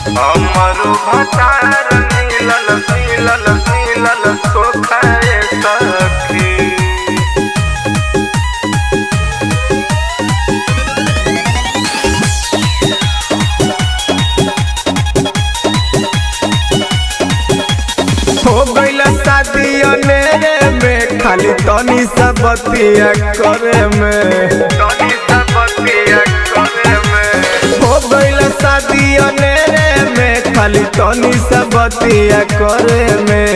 हमरो भतार मिलल मिलल मिलल सोखाए सखी। हो गइल शादी अनेरे में खाली तनी सा बतिया करे में, तनी सा बतिया करे में। हो गइल शादी अनेरे में खाली तनी सा बतिया करे में।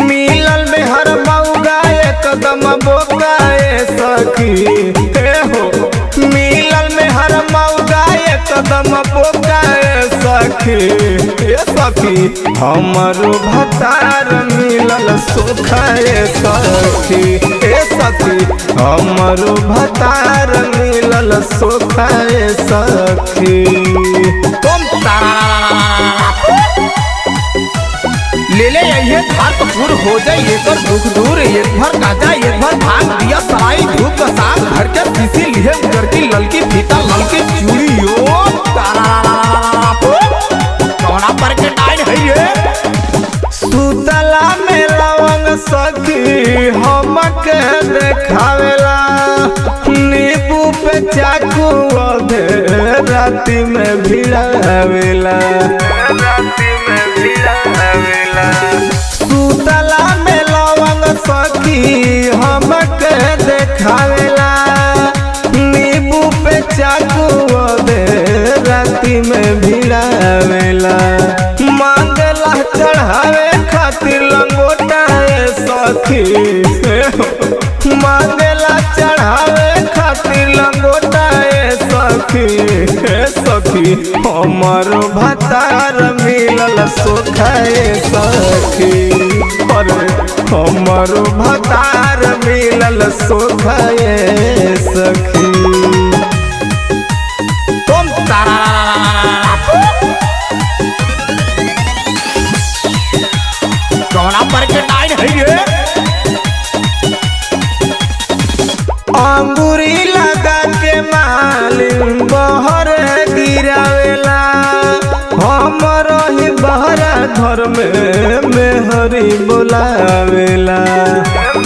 मिलल में हर मौगा एकदम बोकाए सखी। हे हो मिलल में हर मौगा एकदम बोकाए सखी। हे सखी हमरो भतार मिलल सोखाए सखी। हे सखी हमरो भतार मिलल सोखाए सखी। तुम ले ले ये धार कपूर हो जाए एक बार दुख दूर, एक बार गाजा एक बार भांग दिया सराई धूप का साग घर के सीसी लिए उधर की ललकी फीता ललकी चूड़ी ओ कौना पर के डाइन है ये। सुतला में लवंग सखी हमके देखावेला, नींबू पे चाकू अधे राती में भिड़ावेला, राती में भिड़ावेला। सुतला में लवंग सखी हमके देखावेला, नींबू पे चाकू अधे राती में भिड़ावेला। मांगला चढ़ावे खातिर लंगोटा सखी। मांगला चढ़ावे खातिर लंगोटा सखी। हे सखी हमरो भतार मिलल सोखाए सखी। अरे हमरो भतार मिलल सोखाए सखी। तुम कौना पर के डाइन है ये। अंगूरी लगा के मालिन बहर गिरावेला, हमरो ही बहरा घर में मेहरी बुलावेला,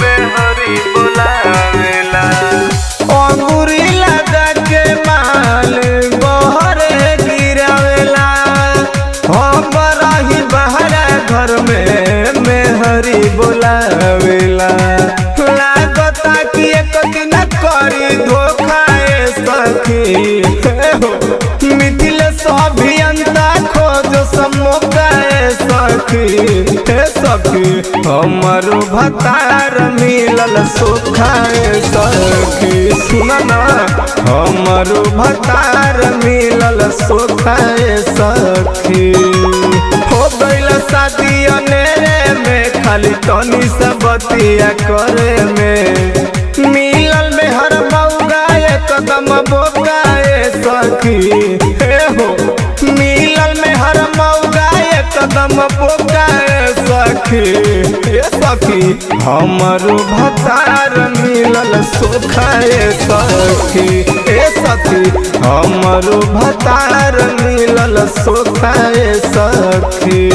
मेहरी बुलावेला। अंगूरी लगा के मालिन बहर गिरावेला, हमरो ही बहरा घर में मेहरी बुलावेला। लागता कि एक दिन करी धोखाए सखी। मिथिल अभियंता खोज समोकाए सखी। हे सखी हमरो भतार मिलल सोखाए सखी। सुना ना हमरो भतार मिलल सोखाए सखी। हो गइल शादी अनेरे में खाली तनी सा बतिया करे में। मिलल में हर मौगा एकदम बोकाए सखी। हे हो मिलल में हर मौगा एकदम बोकाए सखी। हे सखी हमरो भतार मिलल सोखाए सखी। हे सखी हमरो भतार मिलल सोखाए सखी।